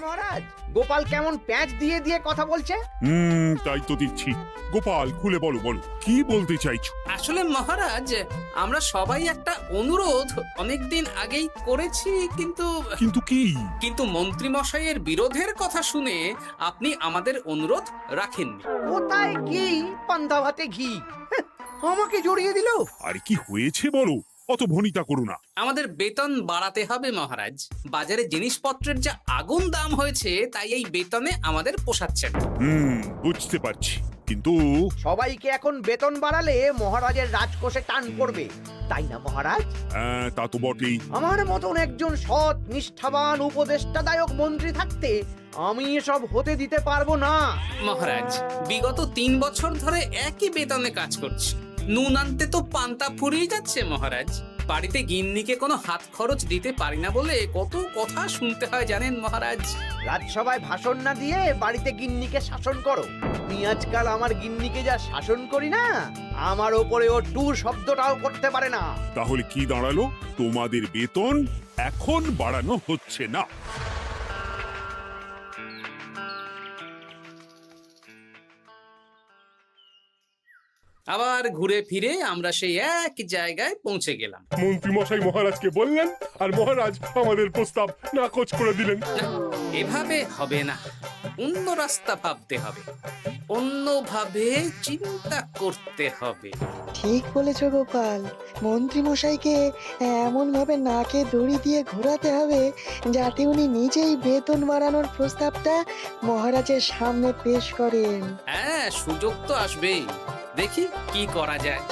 মহারাজ, গোপাল কেমন প্যাঁচ দিয়ে দিয়ে কথা বলছে? তাই তো দেখছি। গোপাল, খুলে বলো বলো, কি বলতে চাইছো? আসলে মহারাজ, আমরা সবাই একটা অনুরোধ অনেকদিন আগেই করেছি, কিন্তু কিন্তু কি? কিন্তু মন্ত্রী মশাইয়ের বিরোধের কথা শুনে আপনি আমাদের অনুরোধ রাখেননি। কোথায় কি পান্তা ভাতে ঘি, হ্যাঁ, আমাকে জড়িয়ে দিল। আর কি হয়েছে বলো, অত ভনিতা করো না। আমাদের বেতন বাড়াতে হবে মহারাজ। বাজারে জিনিসপত্রের যা আগুন দাম হয়েছে, তাই এই বেতনে আমাদের পোষাচ্ছে না। বুঝতে পারছি, কিন্তু সবাইকে এখন বেতন বাড়ালে মহারাজের রাজকোষে টান পড়বে, তাই না মহারাজ? হ্যাঁ, তা তো বটেই। আমার মতন একজন সৎ নিষ্ঠাবান উপদেষ্টাদায়ক মন্ত্রী থাকতে আমি এসব হতে দিতে পারবো না। মহারাজ, বিগত 3 বছর ধরে একই বেতনে কাজ করছি। নুন আনতে তো পান্তা ফুরিয়ে যাচ্ছে মহারাজ। বাড়িতে গিন্নিকে কোনো হাত খরচ দিতে পারি না বলে কত কথা শুনতে হয় জানেন মহারাজ। রাজসভায় ভাষণ না দিয়ে বাড়িতে গিন্নিকে শাসন করো। আমি আজকাল আমার গিন্নিকে যা শাসন করি না, আমার ওপরে ও টু শব্দটাও করতে পারে না। তাহলে কি দাঁড়ালো? তোমাদের বেতন এখন বাড়ানো হচ্ছে না। আবার ঘুরে ফিরে আমরা সেই এক জায়গায় পৌঁছে গেলাম। মন্ত্রী মশাই মহারাজকে বললেন, আর মহারাজ আমাদের প্রস্তাব নাকচ করে দিলেন। না, এভাবে হবে না, অন্য রাস্তা ভাবতে হবে, অন্যভাবে চিন্তা করতে হবে। ঠিক বলেছ গোপাল, মন্ত্রী মশাইকে এমন ভাবে নাকে দড়ি দিয়ে ঘোরাতে হবে যাতে উনি নিজেই বেতন বাড়ানোর প্রস্তাবটা মহারাজের সামনে পেশ করেন। হ্যাঁ, সুযোগ তো আসবেই। দেখি কি করা যায়।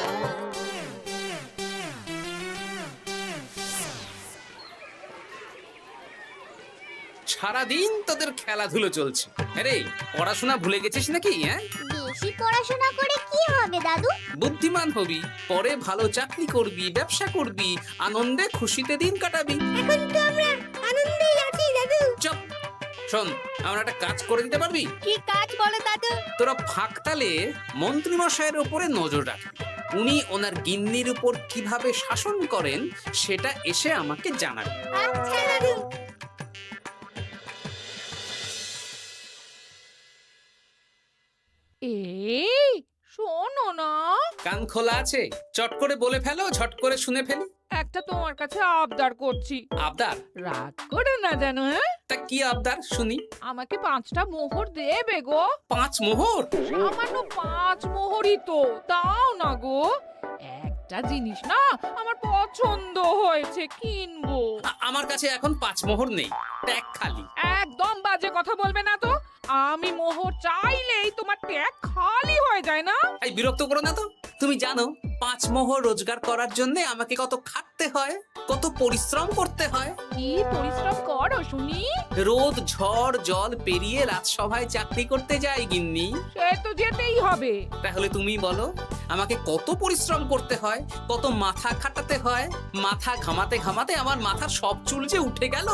সারাদিন তোদের খেলাধুলো চলছে। আরে, পড়াশোনা ভুলে গেছিস নাকি? হ্যাঁ, বেশি পড়াশোনা করে কি হবে দাদু? বুদ্ধিমান হবি, পরে ভালো চাকরি করবি, ব্যবসা করবি, আনন্দে খুশিতে দিন কাটাবি। এখন তো আমরা আনন্দেই আছি দাদু। চুপ! শোন, আমরা একটা কাজ করে দিতে পারবি? কি কাজ বলো দাদু? তোরা ফাঁকতালে মন্ত্রী মশাইয়ের উপরে নজর রাখবি। উনি ওনার গিন্নির উপর কিভাবে শাসন করেন সেটা এসে আমাকে জানাবি। আচ্ছা দাদু। এই শোনো না, কান খোলা আছে? চট করে বলে ফেলো, ঝট করে শুনে ফেলি। একটা তোমার কাছে আবদার করছি, আবদার? রাগ করে না জানো। হ্যাঁ, তা কি আবদার শুনি? আমাকে 5টা মোহর দেবে গো। 5 মোহর? সামান্য 5 মোহরই তো, দাও না গো। একটা জিনিস না আমার পছন্দ হয়েছে, কিনবো। আমার কাছে এখন 5 মোহর নেই, ট্যাগ খালি। একদম বাজে কথা বলবে না তো। আমি মোহর চাইলেই তোমার ট্যাগ খালি হয়ে যায় না। এই বিরক্ত করো না তো। তুমি জানো 5 মোহর রোজগার করার জন্য আমাকে কত খাটতে হয়, কত পরিশ্রম করতে হয়? কি পরিশ্রম করো শুনি? রোদ ঝড় জল পেরিয়ে রাজসভায় চাকরি করতে যাই গিন্নি। সে তো যেতেই হবে। তাহলে তুমি বলো, আমাকে কত পরিশ্রম করতে হয়, কত মাথা খাটাতে হয়। মাথা ঘামাতে ঘামাতে আমার মাথার সব চুল যে উঠে গেল।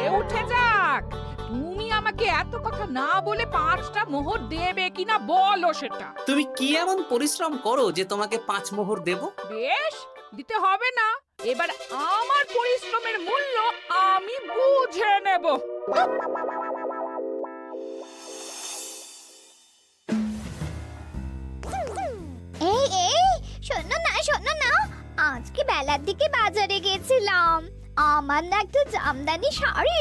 এ উঠে যাক, তুমি আমাকে এত কথা না বলে 5টা মোহর দেবে কিনা বলো সেটা। তুমি কি এমন পরিশ্রম করো যে তোমাকে 5 মোহর দেব? বেশ, দিতে হবে না। এবার আমার পরিশ্রমের মূল্য আমি বুঝে নেব। এই শোনো না, আজকে বেলার দিকে বাজারে গেছিলাম। আমার না একটা জামদানি শাড়ি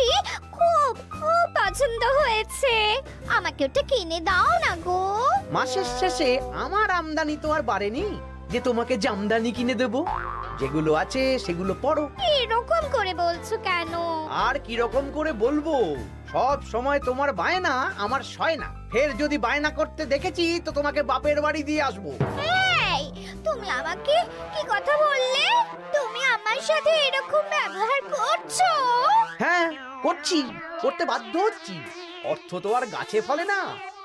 খুব খুব পছন্দ হয়েছে। আমাকে ওটা কিনে দাও না গো। মাসের শেষে আমার আমদানি তো আর বাড়েনি যে তোমাকে জামদানি কিনে দেব। যেগুলো আছে সেগুলো পড়ো। এরকম করে বলছো কেন? আর কি রকম করে বলবো, সব সময় তোমার বায়না আমার সয় না। ফের যদি বায়না করতে দেখেছি তো তোমাকে বাপের বাড়ি দিয়ে আসবো। এই, তুমি আমাকে কি কথা বললে? তুমি আমার সাথে এরকম ব্যবহার করছো? হ্যাঁ, করতে বাধ্য হচ্ছি। অর্থ তো আর গাছে ফলে না,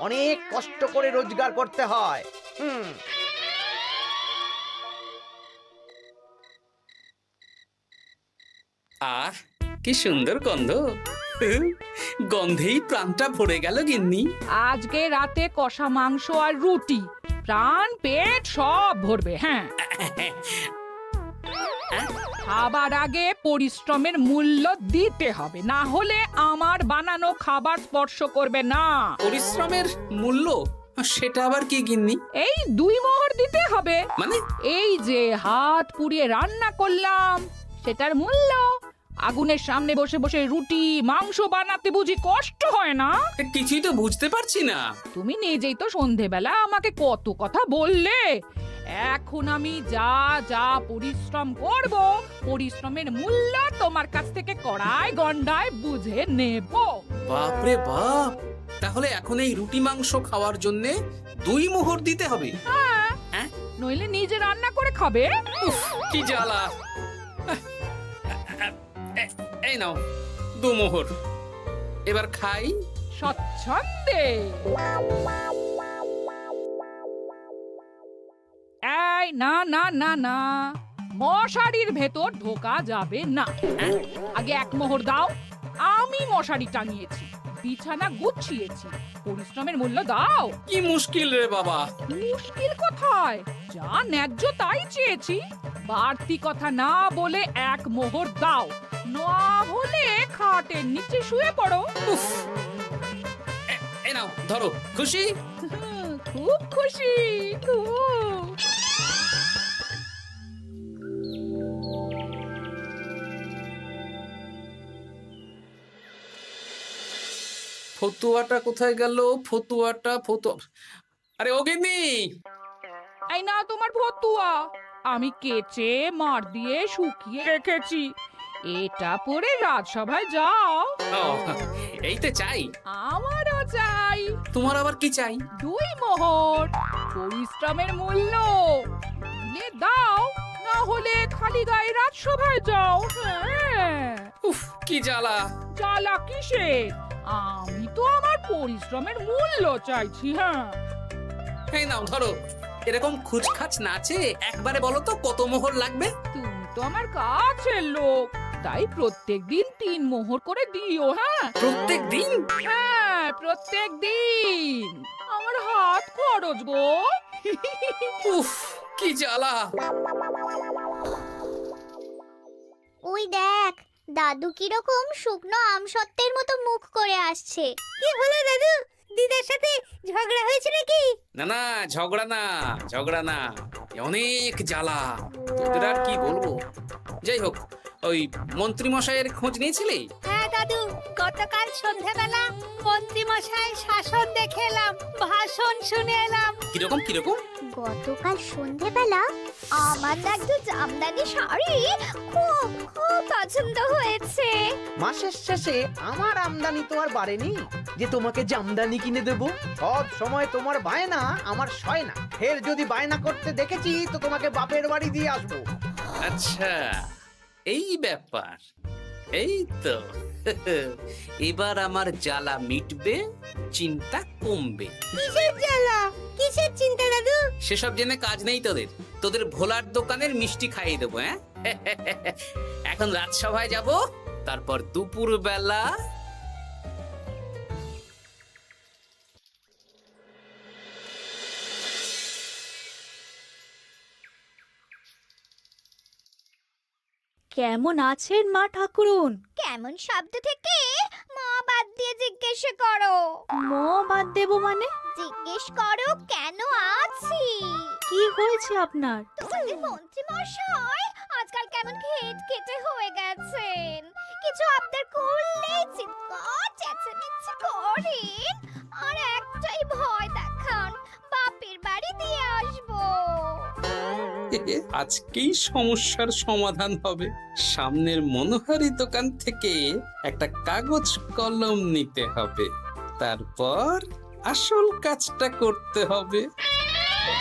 অনেক কষ্ট করে রোজগার করতে হয়। আহ, কি সুন্দর গন্ধ! গন্ধেই প্রাণটা ভরে গেল গিন্নি। আজকে রাতে কষা মাংস আর রুটি, প্রাণ পেট সব ভরবে। হ্যাঁ, খাবার আগে পরিশ্রমের মূল্য দিতে হবে, না হলে আমার বানানো খাবার স্পর্শ করবে না। পরিশ্রমের মূল্য সেটা আবার কি গিন্নি? এই 2 মোহর দিতে হবে। মানে এই যে হাত পুড়িয়ে রান্না করলাম সেটার মূল্য। আগুনের সামনে বসে বসে রুটি মাংস বানাতে বুঝি কষ্ট হয় না? কিছুই তো বুঝতে পারছি না। তুমি নিজেই তো সন্ধেবেলা আমাকে কত কথা বললে। এখন আমি যা যা পরিশ্রম করব, পরিশ্রমের মূল্য তোমার কাছ থেকে কড়াই গন্ডায় বুঝে নেব। বাপরে বাপ, তাহলে এখন এই রুটি মাংস খাওয়ার জন্য 2 মোহর দিতে হবে? হ্যাঁ? নইলে নিজে রান্না করে খাবে। উফ, কি জ্বালা। এই নাও 2 মোহর, এবার খাই। স্বচ্ছন্দে। এই না না না না, মশারির ভেতর ঢোকা যাবে না। আগে 1 মোহর দাও। আমি মশারি টাঙিয়েছি, বিছানা গুছিয়েছি, পরিশ্রমের মূল্য দাও। কি মুশকিল রে বাবা। মুশকিল কোথায়? যা ন্যায্য তাই চেয়েছি। বাড়তি কথা না বলে 1 মোহর দাও, না হলে খাটের নিচে শুয়ে পড়ো। উফ, এই নাও ধরো। খুশি? খুব খুশি, খুব। ফতুয়াটা কোথায় গেল? ফতুয়া। আরে ও গিন্নি, এই না তোমার ফতুয়া, আমি কেচে মার দিয়ে শুকিয়ে রেখেছি। এটা পরে রাজসভায় যাও। ও, এই তো চাই। আমারও চাই। তোমার আবার কি চাই? 2 মোহর, পরিশ্রমের মূল্য দিলে দাও, না হলে খালি গায়ে রাজসভায় যাও। হ্যাঁ। উফ, কি জ্বালা। জ্বালা কিসের? আমি তো আমার পরিশ্রমের মূল্য চাইছি। হ্যাঁ, এই নাও ধরো। এরকম খুচখাচ নাচে একবারে বলো তো কত মোহর লাগবে? তুমি তো আমার কাছের লোক, তাই প্রত্যেকদিন 3 মোহর করে দিও। হ্যাঁ প্রত্যেক দিন? হ্যাঁ, প্রত্যেকদিন। আমার হাত খরচ গো। উফ, কি জ্বালা। ওই দেখ, দাদু কিরকম শুকনো আমসত্ত্বের মতো মুখ করে আসছে। কি হলো দাদু? দিদার সাথে ঝগড়া হয়েছে নাকি? না না, ঝগড়া না, অনেক জ্বালা। তোদের আর কি বলবো। যাই হোক, ওই মন্ত্রী মশাইয়ের খোঁজ নিয়েছিলি? হ্যাঁ দাদু, গতকাল সন্ধ্যাবেলা মন্ত্রী মশাই শাসন দেখে এলাম, ভাষণ শুনে এলাম। কিরকম? গতকাল সন্ধ্যাবেলা আমার না একটু জামদানি শাড়ি খুব খুব পছন্দ হয়েছে। মাসের শেষে আমার আমদানি তো আর বাড়েনি যে তোমাকে জামদানি কিনে দেব। সব সময় তোমার বায়না আমার সয় না। ফের যদি বায়না করতে দেখেছি তো তোমাকে বাপের বাড়ি দিয়ে আসবো। আচ্ছা, এই ব্যাপার। এই তো, এবার আমার জ্বালা মিটবে, চিন্তা কমবে। কিসের জ্বালা? কিসের চিন্তা দাদু? সেসব জেনে কাজ নেই তোদের ভোলার দোকানের মিষ্টি খাইয়ে দেবো। হ্যাঁ, এখন রাজসভায় যাব, তারপর দুপুর বেলা কেমন আছেন মা ঠাকুরুন? কেমন শব্দ থেকে মা বাদ দিয়ে জিজ্ঞেস করো। বাদ দেব মানে? জিজ্ঞেস করো কেন আছি। কি হয়েছে আপনার? তোমাদের মন্ত্রী মশাই আজকাল কেমন খেটে হয়ে গেছেন। কিছু আবদার করলেই চিৎকার চেঁচামেচি করেন, আর একটাই ভয় দেখান, বাপের বাড়ি দিয়ে আসবো। আজকেই সমস্যার সমাধান হবে। সামনের মনোহারি দোকান থেকে একটা কাগজ কলম নিতে হবে, তারপর আসল কাজটা করতে হবে।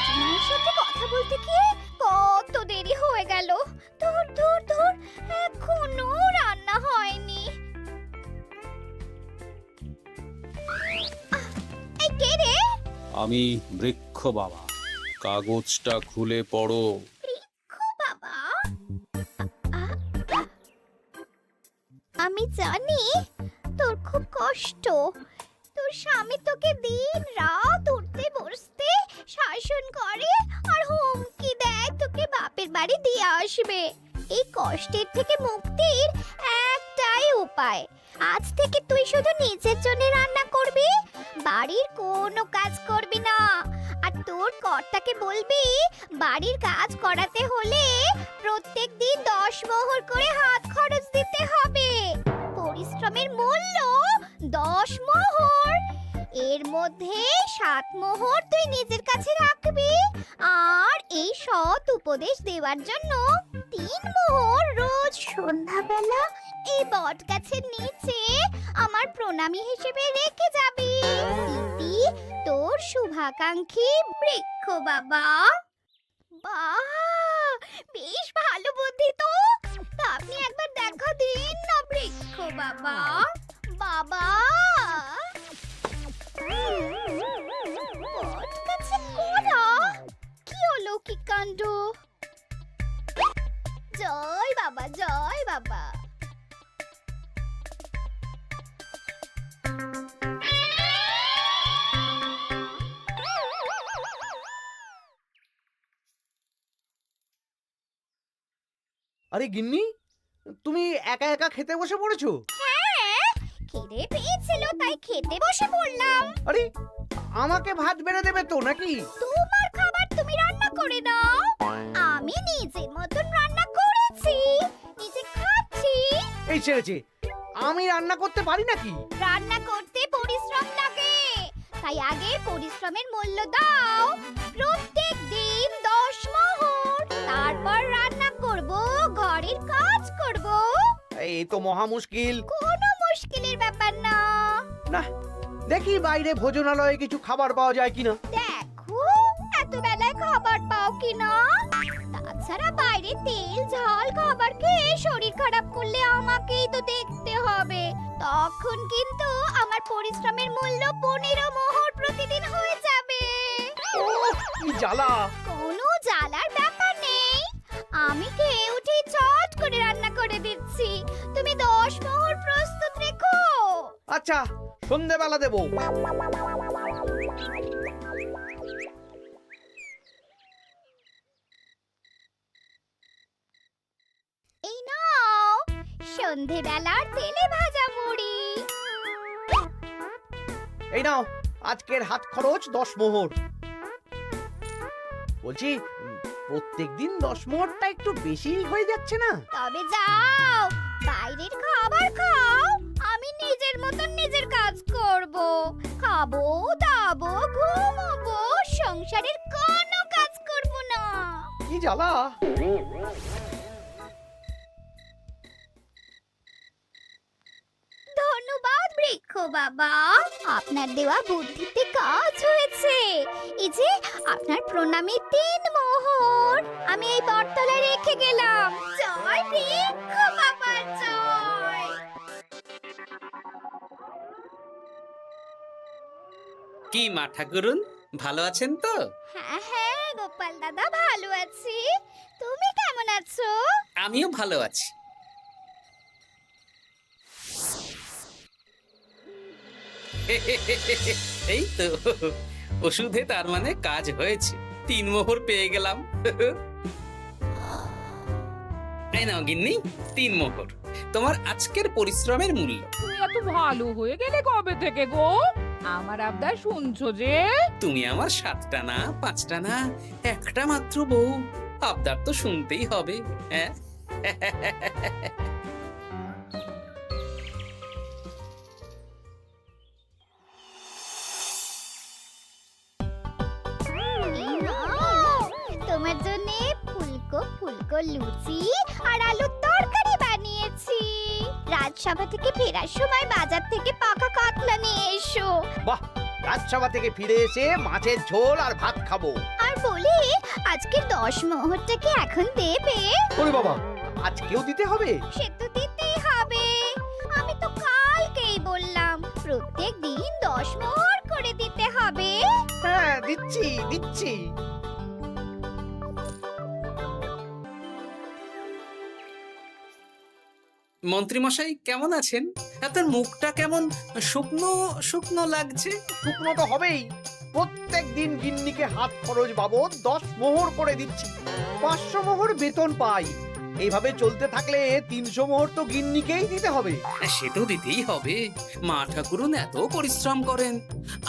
তোমার সাথে কথা বলতে গিয়ে কত দেরি হয়ে গেল। ধুর, এখনো রান্না হয়নি। এই কে রে? আমি বৃক্ষ বাবা, কাগজটা খুলে পড়ো। বাবা, আমি জানি তোর খুব কষ্ট। তোর স্বামী তোকে দিন রাত উঠতে বসতে শাসন করে আর হুমকি দেয় তোকে বাপের বাড়ি দিয়ে আসবে। এই কষ্টের থেকে মুক্তির একটাই উপায়। আজ থেকে তুই শুধু নিজের জন্য রান্না করবি, বাড়ির কোনো কাজ করবি না। আর তোর কর্তাকে বলবি বাড়ির কাজ করাতে হলে প্রত্যেক দিন 10 মোহর করে হাত খরচ দিতে হবে। পরিশ্রমের মূল্য 10 মোহর। এর মধ্যে 7 মোহর তুই নিজের কাছে রাখবি, আর এই সৎ উপদেশ দেওয়ার জন্য 3 মোহর রোজ সন্ধ্যাবেলা এই বট গাছের নিচে আমার প্রণামী হিসেবে রেখে যাবি। ইতি তোর শুভাকাঙ্ক্ষী বৃক্ষ বাবা। বাহ, বেশ ভালো বুদ্ধি তো। তা আপনি একবার দেখা দিন না বৃক্ষ বাবা। বাবা, বটগাছে কোরা, কি অলৌকিক কাণ্ড! জয় বাবা, জয় বাবা। আরে গিন্নি, তুমি একা একা খেতে বসে পড়েছো? হ্যাঁ, খিদে পেয়েছিল তাই খেতে বসে পড়লাম। আরে আমাকে ভাত বেড়ে দেবে তো নাকি? তোমার খাবার তুমি রান্না করে নাও, আমি নিজের মতন রান্না করেছি, নিজে খাচ্ছি। এই ছেড়েছে, আমি রান্না করতে পারি নাকি? রান্না করতে পরিশ্রম লাগে, তাই আগে পরিশ্রমের মূল্য দাও। প্রত্যেক দিন 10 মোহর, তারপর রান্না করব, ঘরের কাজ করব। এই তো মহা মুশকিল। কোনো মুশকিলের ব্যাপার না। না, দেখি বাইরে ভোজনালয়ে কিছু খাবার পাওয়া যায় কিনা। দেখো এত বেলায় খাবার পাও কিনা। তাছাড়া বাইরে তেল ঝাল খাবার খেয়ে শরীর খারাপ করলে আমাকেই তো দেখতে হবে। তখন কিন্তু আমার পরিশ্রমের মূল্য 15 মোহর প্রতিদিন হয়ে যাবে। কি জ্বালা! কোনো জ্বালার ব্যাপার নেই, আমি খেয়ে উঠে চট করে রান্না করে দিচ্ছি। তুমি 10 মোহর প্রস্তুত রেখো। আচ্ছা, সন্ধেবেলা দেবো। এই নাও সন্ধেবেলার তেলে ভাজা মুড়ি। এই নাও আজকের হাত খরচ 10 মোহর। বলছি, প্রত্যেকদিন 10 মোহরটা একটু বেশি হয়ে যাচ্ছে না? তবে যাও, বাইরের খাবার খাও, আমি নিজের মতন নিজের কাজ করব। খাবো, দাবো, ঘুমোবো, সংসারের কোনো কাজ করব না। কি জ্বালা! ধন্যবাদ বৃক্ষ বাবা, আপনার দেওয়া বুদ্ধিতে কাজ হয়েছে। এই যে আপনার প্রণামী 3 মোহর আমি এই বটতলায় রেখে গেলাম। জয় বৃক্ষ বাবা, জয়। কি মা ঠাকুরুন, ভালো আছেন তো? হ্যাঁ হ্যাঁ গোপাল দাদা, ভালো আছি। তুমি কেমন আছো? আমিও ভালো আছি। এই তো ওষুধে তার মানে কাজ হয়েছে, 3 মোহর পেয়ে গেলাম। এই নাও গিন্নি, 3 মোহর তোমার আজকের পরিশ্রমের মূল্য। তুমি এত ভালো হয়ে গেলে কবে থেকে গো? আমার আবদার শুনছো যে? তুমি আমার 7টা না 5টা না, একটা মাত্র বউ, আবদার তো শুনতেই হবে। হ্যাঁ, এই নাও, তোমার জন্য ফুলকো ফুলকো লুচি আর আলুর তরকারি বানিয়েছি। রাজসভা থেকে ফেরার সময় বাজার থেকে পাকা কাতলা নিয়ে এসো। বাহ, রাজসভা থেকে ফিরে এসে মাছের ঝোল আর ভাত খাবো। আর বলি, আজকের 10 মোহরটাকে এখন দেবে? ওরে বাবা, আজকেও দিতে হবে? সে তো দিতেই হবে। আমি তো কালকেই বললাম প্রত্যেক দিন 10 মোহর করে দিতে হবে। হ্যাঁ, দিচ্ছি দিচ্ছি। মন্ত্রীমশাই কেমন আছেন? আপনার মুখটা কেমন শুকনো শুকনো লাগছে। শুকনো তো হবেই। প্রত্যেক দিন গিন্নিকে হাত খরচ বাবদ 10 মোহর করে দিচ্ছি। 500 মোহর বেতন পাই। এইভাবে চলতে থাকলে 300 মোহর তো গিন্নিকেই দিতে হবে। সে তো দিতেই হবে, মা ঠাকুরুন এত পরিশ্রম করেন।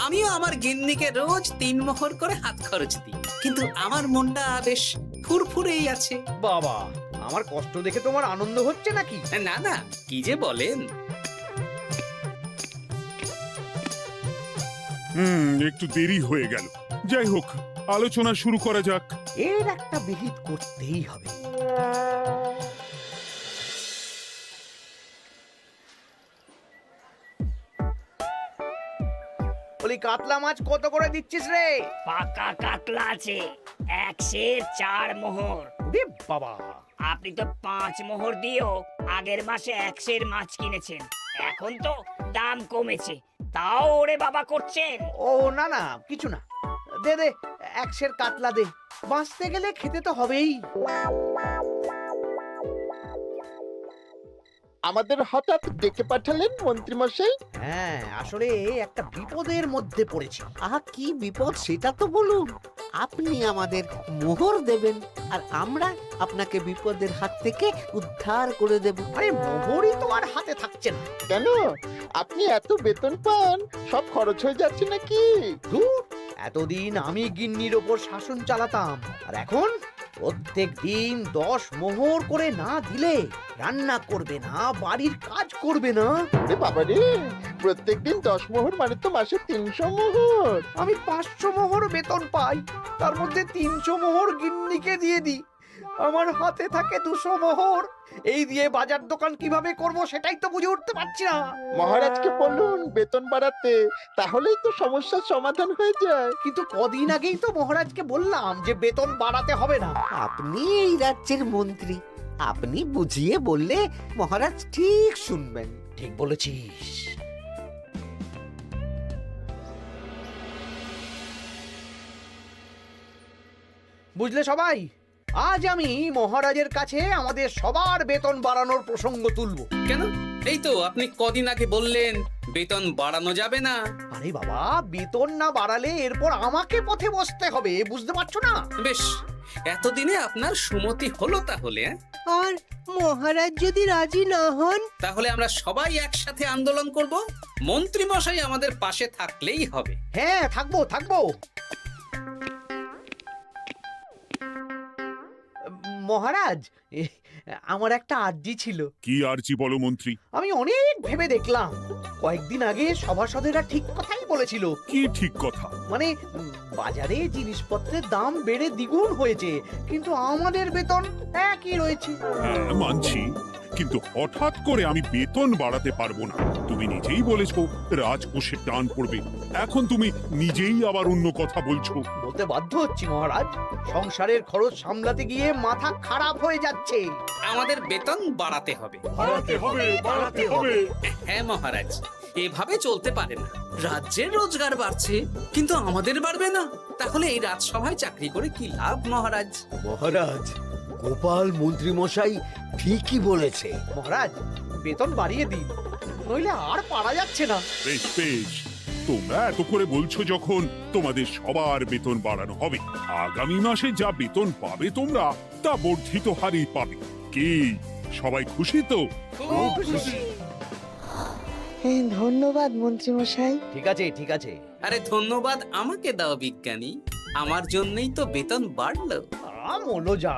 আমিও আমার গিন্নিকে রোজ 3 মোহর করে হাত খরচ দিই, কিন্তু আমার মনটা বেশ ফুরফুরেই আছে। বাবা, আমার কষ্ট দেখে তোমার আনন্দ হচ্ছে নাকি? না না, কি যে বলেন। একটু দেরি হয়ে গেল। যাই হোক, আলোচনা শুরু করা যাক। এর একটা বিহিত করতেই হবে। বলি, কাতলা মাছ কত করে দিচ্ছিস রে? পাকা কাতলা আছে 104 মোহর। ওরে বাবা, আপনি তো 5 মোহর দিয়েও আগের মাসে 100 মাছ কিনেছেন, এখন তো দাম কমেছে, তাও ওরে বাবা করছেন। ও না না, কিছু না, দে দে 100 কাতলা দে, বাঁচতে গেলে খেতে তো হবেই। আমাদের হঠাৎ ডেকে পাঠালেন মন্ত্রী মশাই? হ্যাঁ, আসলে একটা বিপদের মধ্যে পড়েছি। আহা, কি বিপদ সেটা তো বলুন। আপনি আমাদের মোহর দেবেন আর আমরা আপনাকে বিপদের হাত থেকে উদ্ধার করে দেব। আরে মোহরই তো আর হাতে থাকছে না। কেন, আপনি এত বেতন পান, সব খরচ হয়ে যাচ্ছে নাকি? ধুর, এতদিন আমি গিন্নির ওপর শাসন চালাতাম, আর এখন প্রত্যেক দিন 10 মোহর করে না দিলে রান্না করবে না, বাড়ির কাজ করবে না। বাবারে, প্রত্যেকদিন 10 মোহর মানে তো মাসে 300 মোহর। আমি 500 মোহর বেতন পাই, তার মধ্যে 300 মোহর গিন্নিকে দিয়ে দিই, আমার হাতে থাকে 200 মোহর। এই দিয়ে বাজার দোকান কিভাবে করব সেটাই তো বুঝে উঠতে পারছি না। মহারাজকে বলুন বেতন বাড়াতে, তাহলেই তো সমস্যার সমাধান হয়ে যায়। কিন্তু কদিন আগেই তো মহারাজকে বললাম যে বেতন বাড়াতে হবে না। আপনি এই রাজ্যের মন্ত্রী, আপনি বুঝিয়ে বললে মহারাজ ঠিক শুনবেন। ঠিক বলেছিস। বুঝলে সবাই, আজ আমি মহারাজের কাছে আমাদের সবার বেতন বাড়ানোর প্রসঙ্গ তুলব। কেন? এই তো আপনি কদিন আগে বললেন বেতন বাড়ানো যাবে না। আরে বাবা, বেতন না বাড়ালে এরপর আমাকে পথে বসতে হবে, বুঝতে পারছো না? বেশ, এতদিনে আপনার সুমতি হলো তাহলে। আর মহারাজ যদি রাজি না হন? তাহলে আমরা সবাই একসাথে আন্দোলন করব, মন্ত্রী মশাই আমাদের পাশে থাকলেই হবে। হ্যাঁ, থাকবো থাকবো। মহারাজ, আমার একটা আর্জি ছিল। কি আর্জি বলো মন্ত্রী? আমি অনেক ভেবে দেখলাম, কয়েকদিন আগে সভাসদেরা ঠিক কথাই বলেছিল। কি ঠিক কথা? মানে বাজারে জিনিসপত্রের দাম বেড়ে দ্বিগুণ হয়েছে, কিন্তু আমাদের বেতন একই রয়েছে। হ্যাঁ, মানছি, কিন্তু হঠাৎ করে আমি বেতন বাড়াতে পারবো না। তুমি নিজেই বলেছো রাজকোষে টান পড়বে, এখন তুমি নিজেই আবার অন্য কথা বলছো। বলতে বাধ্য হচ্ছি মহারাজ, সংসারের খরচ সামলাতে গিয়ে মাথা খারাপ হয়ে যাচ্ছে। আমাদের বেতন বাড়াতে হবে। বাড়াতে হবে, বাড়াতে হবে। হ্যাঁ মহারাজ, এভাবে চলতে পারে না। রাজ্যের রোজগার বাড়ছে, কিন্তু আমাদের বাড়বে না। তাহলে এই রাজসভায় চাকরি করে কি লাভ মহারাজ? মহারাজ, গোপাল মন্ত্রী মশাই ঠিকই বলেছে। মহারাজ, বেতন বাড়িয়ে দিন, নইলে আর পারা যাচ্ছে না। বেশ বেশ, তোমরা এত করে বলছো যখন, তোমাদের সবার বেতন বাড়ানো হবে। আগামী মাসে যা বেতন পাবে তোমরা, তা বর্ধিত হারেই পাবে। কি সবাই খুশি তো? খুব খুশি। ধন্যবাদ মন্ত্রী মশাই। ঠিক আছে ঠিক আছে। আরে ধন্যবাদ আমাকে দাও বিজ্ঞানী, আমার জন্যই তো বেতন বাড়লো। মনোজা,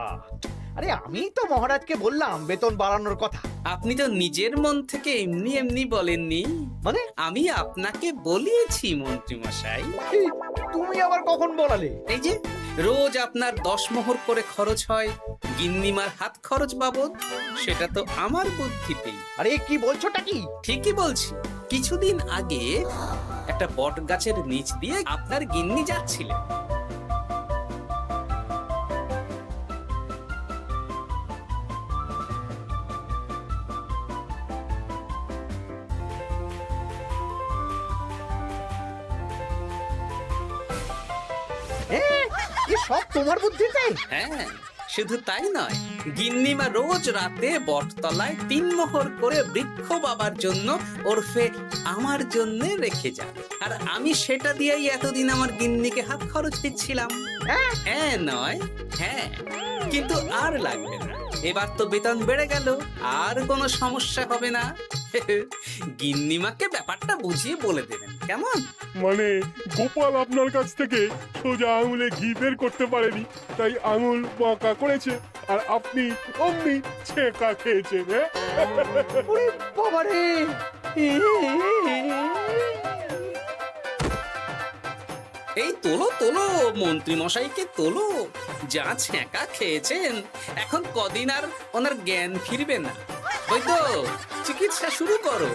আরে আমি তো মহারাজকে বললাম বেতন বাড়ানোর কথা। আপনি তো নিজের মন থেকে এমনি এমনি বলেননি, মানে আমি আপনাকে বলিয়েছি মন্ত্রী মশাই। তুমি আবার কখন বলালে? এই যে রোজ আপনার 10 মোহর করে খরচ হয় গিন্নিমার হাত খরচ বাবদ, সেটা তো আমার বুদ্ধিতেই। আরে কি বলছোটা কি? ঠিকই বলছি। কিছুদিন আগে একটা বট গাছের নিচ দিয়ে আপনার গিন্নি যাচ্ছিলেন। সব তোমার বুদ্ধিতে? হ্যাঁ, শুধু তাই নয়, গিন্নিমা রোজ রাতে বটতলায় 3 মোহর করে বৃক্ষ বাবার জন্য ওরফে আমার জন্য রেখে যান, আর আমি সেটা দিয়েই এতদিন আমার গিন্নিকে হাত খরচ দিচ্ছিলাম। হ্যাঁ নয়, হ্যাঁ, কিন্তু আর লাগবে না। এবার তো বেতন বেড়ে গেল, আর কোনো সমস্যা হবে না। গিন্নিমাকে ব্যাপারটা বুঝিয়ে বলে দেবেন, কেমন? মানে গোপাল আপনার কাছ থেকে সোজা আঙুলে ঘি বের করতে পারেনি, তাই আঙুল বাঁকা করেছে, আর আপনি অমনি ছেঁকা খেয়েছেন। হ্যাঁ? ওরে বাবা রে! এই তোলো তোলো, মন্ত্রী মশাইকে তোলো। যা ছ্যাঁকা খেয়েছেন, এখন কদিন আর ওনার জ্ঞান ফিরবে না। ওই তো চিকিৎসা শুরু করো।